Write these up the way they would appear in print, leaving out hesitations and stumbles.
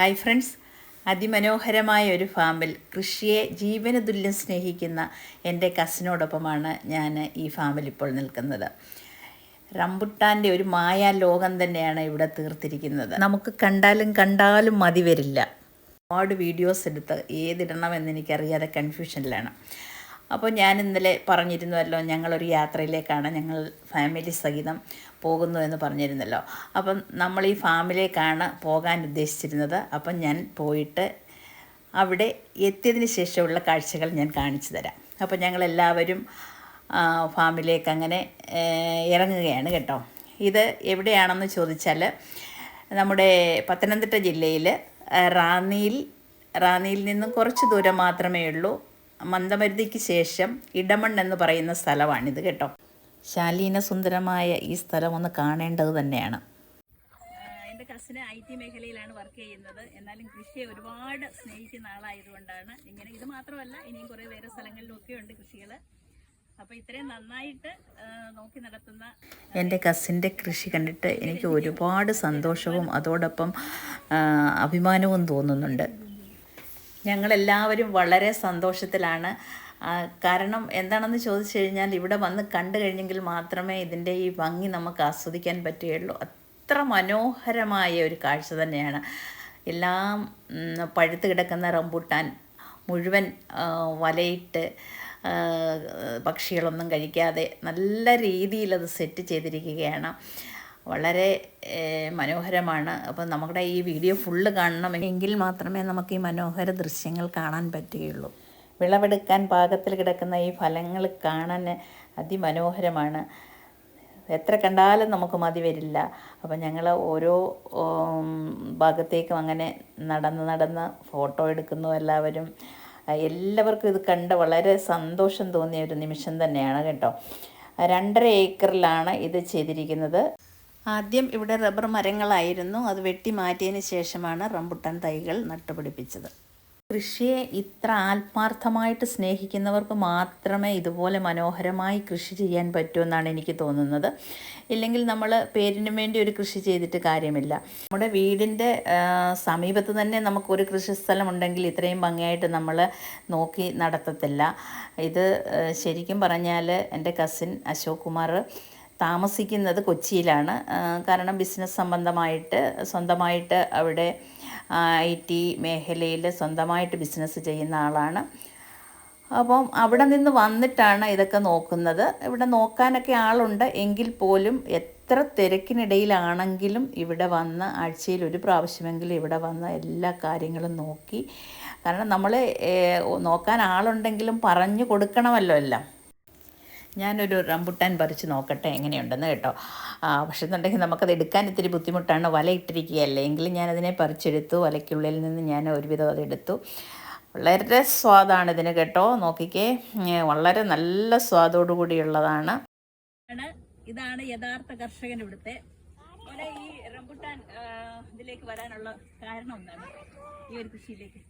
Hi friends, അതിമനോഹരമായ ഒരു ഫാമിൽ കൃഷിയെ ജീവന് തുല്യം സ്നേഹിക്കുന്ന എൻ്റെ കസിനോടൊപ്പമാണ് ഞാൻ ഈ ഫാമിൽ ഇപ്പോൾ നിൽക്കുന്നത്. റംബുട്ടാൻ്റെ ഒരു മായാലോകം തന്നെയാണ് ഇവിടെ തീർത്തിരിക്കുന്നത്. നമുക്ക് കണ്ടാലും മതി വരില്ല. ഒരുപാട് വീഡിയോസ് എടുത്ത് ഏതിടണമെന്ന് എനിക്കറിയാതെ കൺഫ്യൂഷനിലാണ്. അപ്പോൾ ഞാൻ ഇന്നലെ പറഞ്ഞിരുന്നുവല്ലോ, ഞങ്ങളൊരു യാത്രയിലേക്കാണ് ഞങ്ങൾ ഫാമിലി സഹിതം പോകുന്നു എന്ന് പറഞ്ഞിരുന്നല്ലോ. അപ്പം നമ്മൾ ഈ ഫാമിലേക്കാണ് പോകാൻ ഉദ്ദേശിച്ചിരുന്നത്. അപ്പം ഞാൻ പോയിട്ട് അവിടെ എത്തിയതിന് ശേഷമുള്ള കാഴ്ചകൾ ഞാൻ കാണിച്ചു തരാം. അപ്പോൾ ഞങ്ങളെല്ലാവരും ഫാമിലേക്ക് അങ്ങനെ ഇറങ്ങുകയാണ് കേട്ടോ. ഇത് എവിടെയാണെന്ന് ചോദിച്ചാൽ നമ്മുടെ പത്തനംതിട്ട ജില്ലയിൽ റാന്നിയിൽ നിന്നും കുറച്ച് ദൂരം മാത്രമേ ഉള്ളൂ. മന്ദമരുതിക്ക് ശേഷം ഇടമൺ എന്ന് പറയുന്ന സ്ഥലമാണിത് കേട്ടോ. ശാലീന സുന്ദരമായ ഈ സ്ഥലം ഒന്ന് കാണേണ്ടത് തന്നെയാണ്. എൻ്റെ കസിന് IT മേഖലയിലാണ് വർക്ക് ചെയ്യുന്നത്. എന്നാലും കൃഷിയെ ഒരുപാട് സ്നേഹിക്കുന്ന ആളായതുകൊണ്ടാണ് ഇങ്ങനെ. ഇത് മാത്രമല്ല, ഇനിയും കുറേ വേറെ സ്ഥലങ്ങളിലൊക്കെ ഉണ്ട് കൃഷികൾ. അപ്പോൾ ഇത്രയും നന്നായിട്ട് നോക്കി നടത്തുന്ന എൻ്റെ കസിൻ്റെ കൃഷി കണ്ടിട്ട് എനിക്ക് ഒരുപാട് സന്തോഷവും അതോടൊപ്പം അഭിമാനവും തോന്നുന്നുണ്ട്. ഞങ്ങളെല്ലാവരും വളരെ സന്തോഷത്തിലാണ്. കാരണം എന്താണെന്ന് ചോദിച്ചു കഴിഞ്ഞാൽ, ഇവിടെ വന്ന് കണ്ടു കഴിഞ്ഞെങ്കിൽ മാത്രമേ ഇതിൻ്റെ ഈ ഭംഗി നമുക്ക് ആസ്വദിക്കാൻ പറ്റുകയുള്ളൂ. അത്ര മനോഹരമായ ഒരു കാഴ്ച തന്നെയാണ്. എല്ലാം പഴുത്ത് കിടക്കുന്ന റംബൂട്ടാൻ മുഴുവൻ വലയിട്ട് പക്ഷികളൊന്നും കഴിക്കാതെ നല്ല രീതിയിൽ അത് സെറ്റ് ചെയ്തിരിക്കുകയാണ്. വളരെ മനോഹരമാണ്. അപ്പോൾ നമ്മുടെ ഈ വീഡിയോ ഫുള്ള് കാണണമെങ്കിൽ മാത്രമേ നമുക്ക് ഈ മനോഹര ദൃശ്യങ്ങൾ കാണാൻ പറ്റുകയുള്ളൂ. വിളവെടുക്കാൻ പാകത്തിൽ കിടക്കുന്ന ഈ ഫലങ്ങൾ കാണാൻ അതിമനോഹരമാണ്. എത്ര കണ്ടാലും നമുക്ക് മതി വരില്ല. അപ്പം ഞങ്ങൾ ഓരോ ഭാഗത്തേക്കും അങ്ങനെ നടന്ന് ഫോട്ടോ എടുക്കുന്നു. എല്ലാവർക്കും ഇത് കണ്ട് വളരെ സന്തോഷം തോന്നിയ ഒരു നിമിഷം തന്നെയാണ് കേട്ടോ. 2.5 ഏക്കറിലാണ് ഇത് ചെയ്തിരിക്കുന്നത്. ആദ്യം ഇവിടെ റബ്ബർ മരങ്ങളായിരുന്നു. അത് വെട്ടി മാറ്റിയതിന് ശേഷമാണ് റംബുട്ടാൻ തൈകൾ നട്ടുപിടിപ്പിച്ചത്. കൃഷിയെ ഇത്ര ആത്മാർത്ഥമായിട്ട് സ്നേഹിക്കുന്നവർക്ക് മാത്രമേ ഇതുപോലെ മനോഹരമായി കൃഷി ചെയ്യാൻ പറ്റൂ എന്നാണ് എനിക്ക് തോന്നുന്നത്. ഇല്ലെങ്കിൽ നമ്മൾ പേരിന് വേണ്ടി ഒരു കൃഷി ചെയ്തിട്ട് കാര്യമില്ല. നമ്മുടെ വീടിൻ്റെ സമീപത്ത് തന്നെ നമുക്കൊരു കൃഷിസ്ഥലം ഉണ്ടെങ്കിൽ ഇത്രയും ഭംഗിയായിട്ട് നമ്മൾ നോക്കി നടത്തത്തില്ല. ഇത് ശരിക്കും പറഞ്ഞാൽ എൻ്റെ കസിൻ അശോക് കുമാർ താമസിക്കുന്നത് കൊച്ചിയിലാണ്. കാരണം ബിസിനസ് സംബന്ധമായിട്ട് സ്വന്തമായിട്ട് അവിടെ IT മേഖലയിൽ സ്വന്തമായിട്ട് ബിസിനസ് ചെയ്യുന്ന ആളാണ്. അപ്പം അവിടെ നിന്ന് വന്നിട്ടാണ് ഇതൊക്കെ നോക്കുന്നത്. ഇവിടെ നോക്കാനൊക്കെ ആളുണ്ട് എങ്കിൽ പോലും എത്ര തിരക്കിനിടയിലാണെങ്കിലും ഇവിടെ വന്ന് ആഴ്ചയിൽ ഒരു പ്രാവശ്യമെങ്കിലും ഇവിടെ വന്ന് എല്ലാ കാര്യങ്ങളും നോക്കി. കാരണം നമ്മൾ നോക്കാൻ ആളുണ്ടെങ്കിലും പറഞ്ഞു കൊടുക്കണമല്ലോ എല്ലാം. ഞാനൊരു റംബുട്ടാൻ പറിച്ച് നോക്കട്ടെ എങ്ങനെയുണ്ടെന്ന് കേട്ടോ. പക്ഷെ എന്നുണ്ടെങ്കിൽ നമുക്കത് എടുക്കാൻ ഇത്തിരി ബുദ്ധിമുട്ടാണ്. വല ഇട്ടിരിക്കുകയല്ലേ. എങ്കിലും ഞാനതിനെ പറിച്ചെടുത്തു. വലയ്ക്കുള്ളിൽ നിന്ന് ഞാൻ ഒരുവിധം അതെടുത്തു. വളരെ സ്വാദാണ് ഇതിന് കേട്ടോ. നോക്കിക്കേ, വളരെ നല്ല സ്വാദോടു കൂടിയുള്ളതാണ്. ഇതാണ് യഥാർത്ഥ കർഷകൻ ഇവിടുത്തെ. ഈ റംബുട്ടാൻ ഇതിലേക്ക് വരാനുള്ള കാരണം എന്താണ്, ഈ ഒരു കൃഷിയിലേക്ക്?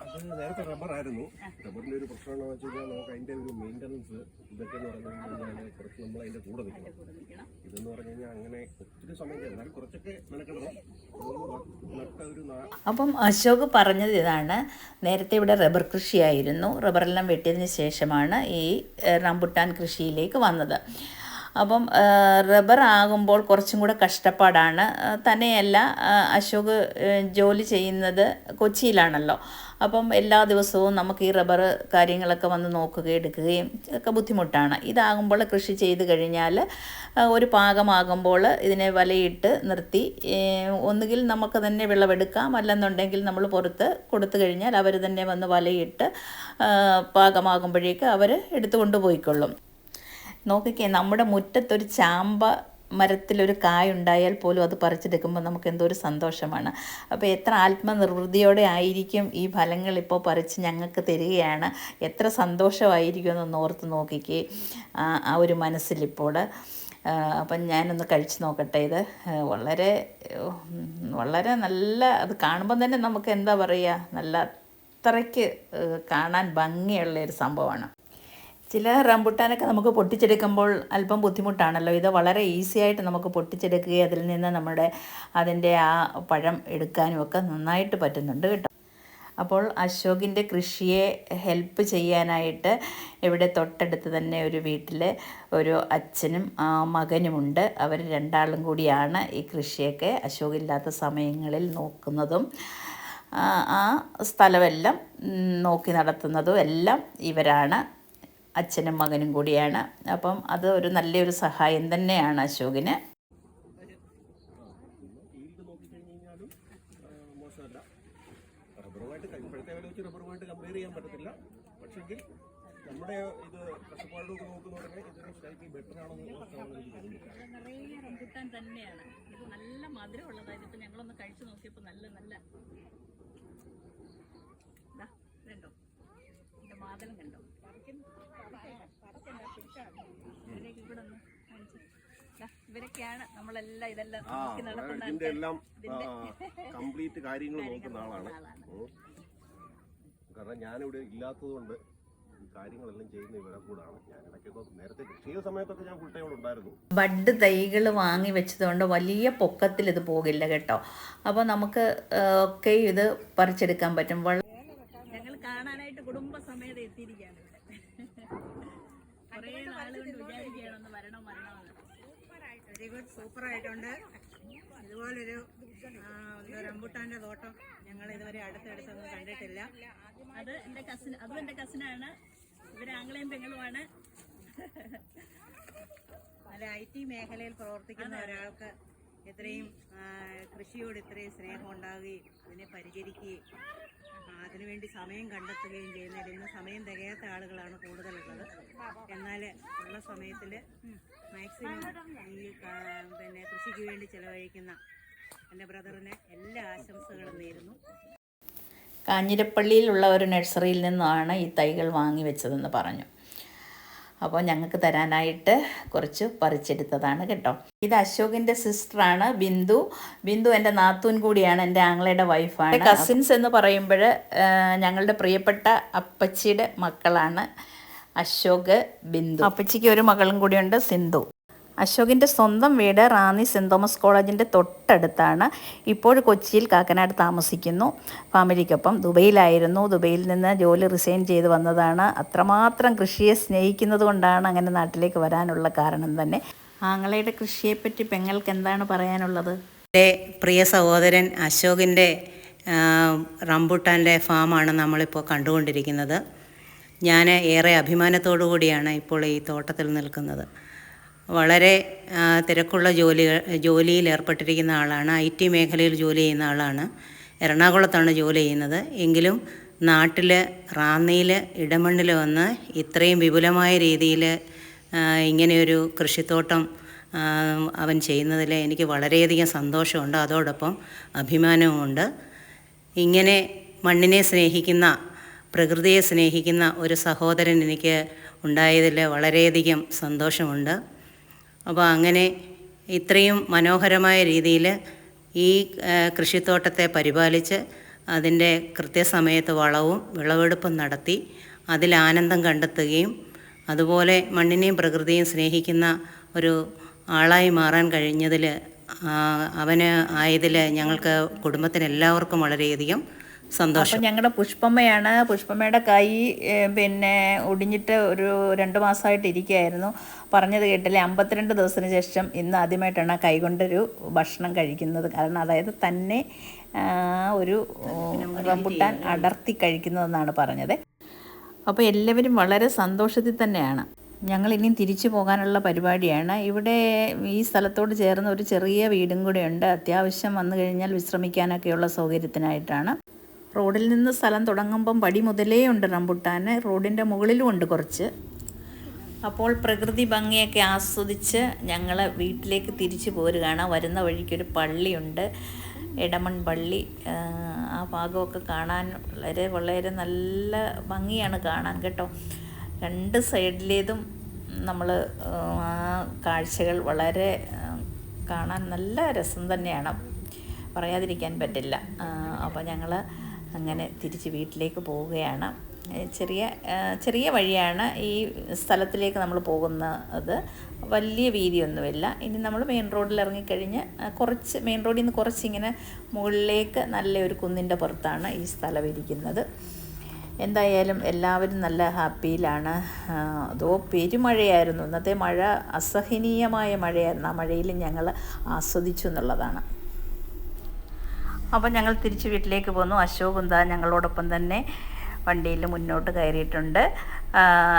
അത് നേരത്തെ റബ്ബറായിരുന്നു. റബ്ബറിൻ്റെ ഒരു പ്രശ്നമാണെന്ന് വെച്ച് കഴിഞ്ഞാൽ നമുക്ക് അതിൻ്റെ ഒരു മെയിൻ്റനൻസ് ഇതൊക്കെ എന്ന് പറഞ്ഞു കഴിഞ്ഞാൽ കുറച്ച് നമ്മൾ അതിൻ്റെ കൂടെ നിൽക്കണം. ഇതെന്ന് പറഞ്ഞു കഴിഞ്ഞാൽ അങ്ങനെ ഒത്തിരി സമയം എന്നാലും കുറച്ചൊക്കെ മെനക്കെടണം. അപ്പം അശോക് പറഞ്ഞത് ഇതാണ്, നേരത്തെ ഇവിടെ റബ്ബർ കൃഷിയായിരുന്നു. റബ്ബറെല്ലാം വെട്ടിയതിന് ശേഷമാണ് ഈ റംബുട്ടാൻ കൃഷിയിലേക്ക് വന്നത്. അപ്പം റബ്ബർ ആകുമ്പോൾ കുറച്ചും കൂടെ കഷ്ടപ്പാടാണ്. തന്നെയല്ല, അശോക് ജോലി ചെയ്യുന്നത് കൊച്ചിയിലാണല്ലോ. അപ്പം എല്ലാ ദിവസവും നമുക്ക് ഈ റബ്ബർ കാര്യങ്ങളൊക്കെ വന്ന് നോക്കുകയും എടുക്കുകയും ഒക്കെ ബുദ്ധിമുട്ടാണ്. ഇതാകുമ്പോൾ കൃഷി ചെയ്ത് കഴിഞ്ഞാൽ ഒരു പാകമാകുമ്പോൾ ഇതിനെ വലയിട്ട് നിർത്തി ഒന്നുകിൽ നമുക്ക് തന്നെ വിളവെടുക്കാം, അല്ലെന്നുണ്ടെങ്കിൽ നമ്മൾ പുറത്ത് കൊടുത്തു കഴിഞ്ഞാൽ അവർ തന്നെ വന്ന് വലയിട്ട് പാകമാകുമ്പോഴേക്ക് അവർ എടുത്തുകൊണ്ട് പോയിക്കൊള്ളും. നോക്കിക്കേ, നമ്മുടെ മുറ്റത്തൊരു ചാമ്പ മരത്തിലൊരു കായുണ്ടായാൽ പോലും അത് പറിച്ചെടുക്കുമ്പോൾ നമുക്ക് എന്തോ ഒരു സന്തോഷമാണ്. അപ്പോൾ എത്ര ആത്മനിർവൃതിയോടെ ആയിരിക്കും ഈ ഫലങ്ങൾ ഇപ്പോൾ പറിച്ച് ഞങ്ങൾക്ക് തരികയാണ്. എത്ര സന്തോഷമായിരിക്കും എന്നൊന്ന് ഓർത്ത് നോക്കിക്കേ ആ ഒരു മനസ്സിലിപ്പോൾ. അപ്പം ഞാനൊന്ന് കഴിച്ച് നോക്കട്ടെ. ഇത് വളരെ വളരെ നല്ല, അത് കാണുമ്പം തന്നെ നമുക്ക് എന്താ പറയുക, നല്ല അത്രയ്ക്ക് കാണാൻ ഭംഗിയുള്ള ഒരു സംഭവമാണ്. ചില റംബുട്ടാനൊക്കെ നമുക്ക് പൊട്ടിച്ചെടുക്കുമ്പോൾ അല്പം ബുദ്ധിമുട്ടാണല്ലോ. ഇത് വളരെ ഈസി ആയിട്ട് നമുക്ക് പൊട്ടിച്ചെടുക്കുകയും അതിൽ നിന്ന് അതിൻ്റെ ആ പഴം എടുക്കാനും ഒക്കെ നന്നായിട്ട് പറ്റുന്നുണ്ട് കേട്ടോ. അപ്പോൾ അശോകിൻ്റെ കൃഷിയെ ഹെൽപ്പ് ചെയ്യാനായിട്ട് ഇവിടെ തൊട്ടടുത്ത് തന്നെ ഒരു വീട്ടിൽ ഒരു അച്ഛനും മകനുമുണ്ട്. അവർ രണ്ടാളും കൂടിയാണ് ഈ കൃഷിയൊക്കെ അശോകില്ലാത്ത സമയങ്ങളിൽ നോക്കുന്നതും ആ സ്ഥലമെല്ലാം നോക്കി നടത്തുന്നതും എല്ലാം ഇവരാണ്. അച്ഛനും മകനും കൂടിയാണ്. അപ്പം അത് ഒരു നല്ലൊരു സഹായം തന്നെയാണ് അശോകിന്. ഇപ്പോഴത്തെ വില വെച്ച് റബ്ബറുമായിട്ട് കമ്പയർ ചെയ്യാൻ പറ്റത്തില്ല. പക്ഷെങ്കിൽ നമ്മുടെ ഇത് കഷ്ടപ്പാടിലൊക്കെ നോക്കുന്നവരെ ഇതിന് സ്ലൈറ്റ്ലി ബെറ്റർ ആണെന്ന് നിറയെ റംബുട്ടാൻ തന്നെയാണ്. ഇത് നല്ല മധുരമുള്ളതായത്. ഇപ്പം ഞങ്ങളൊന്ന് കഴിച്ചു നോക്കിയപ്പോൾ നല്ല കണ്ടോ, ഇതിൻ്റെ മാതളം കണ്ടോ. ഇവരൊക്കെയാണ് നമ്മളെല്ലാം ഇതെല്ലാം ഇതിന്റെ എല്ലാം കംപ്ലീറ്റ് കാര്യങ്ങൾ നോക്കുന്ന ആളാണ്. കാരണം ഞാനിവിടെ ഇല്ലാത്തതുകൊണ്ട് ഈ കാര്യങ്ങളെല്ലാം ചെയ്യുന്ന ഇവരെ കൂടാണ്. ഞാൻ ഇടയ്ക്കൊക്കെ നേരത്തെ കൃഷി ചെയ്ത സമയത്തൊക്കെ ഞാൻ ഫുൾ ടൈം ഉണ്ടായിരുന്നു. ബഡ് തൈകൾ വാങ്ങി വെച്ചതുകൊണ്ട് വലിയ പൊക്കത്തിൽ ഇത് പോകില്ല കേട്ടോ. അപ്പോൾ നമുക്ക് ഒക്കെ ഇത് പറിച്ചെടുക്കാൻ പറ്റും. ഞങ്ങൾ കാണാനായിട്ട് കുടുംബസമേതം എത്തിയിരിക്കുകയാണ് ഇവിടെ. കുറേ നാളുകൊണ്ട് വിചാരിക്കുകയാണെന്ന് വരണമെന്ന്. വെരി ഗുഡ്, സൂപ്പറായിട്ടുണ്ട്. ഇതുപോലൊരു റംബുട്ടാൻ്റെ തോട്ടം ഞങ്ങൾ ഇതുവരെ അടുത്തടുത്തൊന്നും കണ്ടിട്ടില്ല. അതും എൻ്റെ കസിനാണ്. ഇവർ ആംഗ്ലയും പെങ്ങളുമാണ്. നല്ല IT മേഖലയിൽ പ്രവർത്തിക്കുന്ന ഒരാൾക്ക് ഇത്രയും കൃഷിയോട് ഇത്രയും സ്നേഹം ഉണ്ടാവുകയും അതിനെ പരിചരിക്കുകയും അതിനുവേണ്ടി സമയം കണ്ടെത്തുകയും ചെയ്യുന്നതിൽ ഇന്ന് സമയം തികയാത്ത ആളുകളാണ് കൂടുതലുള്ളത്. എന്നാൽ ഉള്ള സമയത്തിൽ മാക്സിമം ഈ കൃഷിക്ക് വേണ്ടി ചെലവഴിക്കുന്ന എൻ്റെ ബ്രദറിന് എല്ലാ ആശംസകളും നേരുന്നു. കാഞ്ഞിരപ്പള്ളിയിലുള്ള ഒരു നഴ്സറിയിൽ നിന്നാണ് ഈ തൈകൾ വാങ്ങി വെച്ചതെന്ന് പറഞ്ഞു. അപ്പോൾ ഞങ്ങൾക്ക് തരാനായിട്ട് കുറച്ച് പറിച്ചെടുത്തതാണ് കേട്ടോ. ഇത് അശോകിൻ്റെ സിസ്റ്ററാണ് ബിന്ദു. എൻ്റെ നാത്തൂൻ കൂടിയാണ്, എൻ്റെ ആങ്ങളയുടെ വൈഫാണ്. കസിൻസ് എന്ന് പറയുമ്പോൾ ഞങ്ങളുടെ പ്രിയപ്പെട്ട അപ്പച്ചിയുടെ മക്കളാണ് അശോക്, ബിന്ദു. അപ്പച്ചിക്ക് ഒരു മകളും കൂടിയുണ്ട്, സിന്ധു. അശോകിൻ്റെ സ്വന്തം വീട് റാന്നി സെൻറ് തോമസ് കോളേജിൻ്റെ തൊട്ടടുത്താണ്. ഇപ്പോൾ കൊച്ചിയിൽ കാക്കനാട് താമസിക്കുന്നു ഫാമിലിക്കൊപ്പം. ദുബൈയിലായിരുന്നു. ദുബൈയിൽ നിന്ന് ജോലി റിസൈൻ ചെയ്ത് വന്നതാണ്. അത്രമാത്രം കൃഷിയെ സ്നേഹിക്കുന്നത് കൊണ്ടാണ് അങ്ങനെ നാട്ടിലേക്ക് വരാനുള്ള കാരണം തന്നെ. ആങ്ങളയുടെ കൃഷിയെപ്പറ്റി പെങ്ങൾക്ക് എന്താണ് പറയാനുള്ളത്? എൻ്റെ പ്രിയ സഹോദരൻ അശോകിൻ്റെ റംബുട്ടാൻ്റെ ഫാമാണ് നമ്മളിപ്പോൾ കണ്ടുകൊണ്ടിരിക്കുന്നത്. ഞാൻ ഏറെ അഭിമാനത്തോടു കൂടിയാണ് ഇപ്പോൾ ഈ തോട്ടത്തിൽ നിൽക്കുന്നത്. വളരെ തിരക്കുള്ള ജോലിയിൽ ഏർപ്പെട്ടിരിക്കുന്ന ആളാണ്. IT മേഖലയിൽ ജോലി ചെയ്യുന്ന ആളാണ്. എറണാകുളത്താണ് ജോലി ചെയ്യുന്നത്. എങ്കിലും നാട്ടിൽ റാന്നിയിൽ ഇടമണ്ണിൽ വന്ന് ഇത്രയും വിപുലമായ രീതിയിൽ ഇങ്ങനെയൊരു കൃഷിത്തോട്ടം അവൻ ചെയ്യുന്നതിൽ എനിക്ക് വളരെയധികം സന്തോഷമുണ്ട്. അതോടൊപ്പം അഭിമാനവുമുണ്ട്. ഇങ്ങനെ മണ്ണിനെ സ്നേഹിക്കുന്ന, പ്രകൃതിയെ സ്നേഹിക്കുന്ന ഒരു സഹോദരൻ എനിക്ക് ഉണ്ടായതിൽ വളരെയധികം സന്തോഷമുണ്ട്. അപ്പോൾ അങ്ങനെ ഇത്രയും മനോഹരമായ രീതിയിൽ ഈ കൃഷിത്തോട്ടത്തെ പരിപാലിച്ച് അതിൻ്റെ കൃത്യസമയത്ത് വളവും വിളവെടുപ്പും നടത്തി അതിൽ ആനന്ദം കണ്ടെത്തുകയും അതുപോലെ മണ്ണിനെയും പ്രകൃതിയെയും സ്നേഹിക്കുന്ന ഒരു ആളായി മാറാൻ കഴിഞ്ഞതിൽ അവന് ആയതിൽ ഞങ്ങൾക്ക് കുടുംബത്തിന് എല്ലാവർക്കും വളരെയധികം സന്തോഷം. ഞങ്ങളുടെ പുഷ്പമ്മയാണ്. പുഷ്പമ്മയുടെ കൈ ഒടിഞ്ഞിട്ട് ഒരു 2 മാസമായിട്ട് ഇരിക്കുകയായിരുന്നു. പറഞ്ഞത് കേട്ടില്ലേ, 52 ദിവസത്തിന് ശേഷം ഇന്ന് ആദ്യമായിട്ടാണ് കൈ കൊണ്ടൊരു ഭക്ഷണം കഴിക്കുന്നത്. കാരണം അതായത് തന്നെ ഒരു റംബുട്ടാൻ അടർത്തി കഴിക്കുന്നതെന്നാണ് പറഞ്ഞത്. അപ്പോൾ എല്ലാവരും വളരെ സന്തോഷത്തിൽ തന്നെയാണ്. ഞങ്ങൾ ഇനിയും തിരിച്ചു പോകാനുള്ള പരിപാടിയാണ്. ഇവിടെ ഈ സ്ഥലത്തോട് ചേർന്ന് ഒരു ചെറിയ വീടും കൂടെ ഉണ്ട്. അത്യാവശ്യം വന്നു കഴിഞ്ഞാൽ വിശ്രമിക്കാനൊക്കെയുള്ള സൗകര്യത്തിനായിട്ടാണ്. റോഡിൽ നിന്ന് സ്ഥലം തുടങ്ങുമ്പം പടി മുതലേ ഉണ്ട് റംബുട്ടാൻ. റോഡിൻ്റെ മുകളിലും ഉണ്ട് കുറച്ച്. അപ്പോൾ പ്രകൃതി ഭംഗിയൊക്കെ ആസ്വദിച്ച് ഞങ്ങൾ വീട്ടിലേക്ക് തിരിച്ചു പോരുകയാണ്. വരുന്ന വഴിക്കൊരു പള്ളിയുണ്ട്, എടമൺ പള്ളി. ആ ഭാഗമൊക്കെ കാണാൻ വളരെ വളരെ നല്ല ഭംഗിയാണ് കാണാൻ കേട്ടോ. 2 സൈഡിലേതും നമ്മൾ ആ കാഴ്ചകൾ വളരെ കാണാൻ നല്ല രസം തന്നെയാണ്, പറയാതിരിക്കാൻ പറ്റില്ല. അപ്പോൾ ഞങ്ങൾ അങ്ങനെ തിരിച്ച് വീട്ടിലേക്ക് പോവുകയാണ്. ചെറിയ വഴിയാണ് ഈ സ്ഥലത്തിലേക്ക് നമ്മൾ പോകുന്നത്. വലിയ വീതിയൊന്നുമില്ല. ഇനി നമ്മൾ മെയിൻ റോഡിൽ ഇറങ്ങിക്കഴിഞ്ഞ് മെയിൻ റോഡിൽ നിന്ന് കുറച്ചിങ്ങനെ മുകളിലേക്ക് നല്ലൊരു കുന്നിൻ്റെ പുറത്താണ് ഈ സ്ഥലം ഇരിക്കുന്നത്. എന്തായാലും എല്ലാവരും നല്ല ഹാപ്പിയിലാണ്. അതോ പെരുമഴയായിരുന്നു ഇന്നത്തെ മഴ, അസഹനീയമായ മഴയായിരുന്നു. ആ മഴയിൽ ഞങ്ങൾ ആസ്വദിച്ചു എന്നുള്ളതാണ്. അപ്പം ഞങ്ങൾ തിരിച്ച് വീട്ടിലേക്ക് പോന്നു. അശോക് ഞങ്ങളോടൊപ്പം തന്നെ വണ്ടിയിൽ മുന്നോട്ട് കയറിയിട്ടുണ്ട്.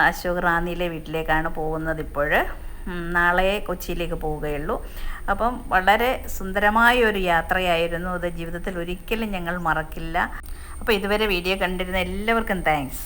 അശോക് റാന്നിയിലെ വീട്ടിലേക്കാണ് പോകുന്നത് ഇപ്പോൾ. നാളെ കൊച്ചിയിലേക്ക് പോവുകയുള്ളൂ. അപ്പം വളരെ സുന്ദരമായ ഒരു യാത്രയായിരുന്നു അത്. ജീവിതത്തിൽ ഒരിക്കലും ഞങ്ങൾ മറക്കില്ല. അപ്പോൾ ഇതുവരെ വീഡിയോ കണ്ടിരുന്ന എല്ലാവർക്കും താങ്ക്സ്.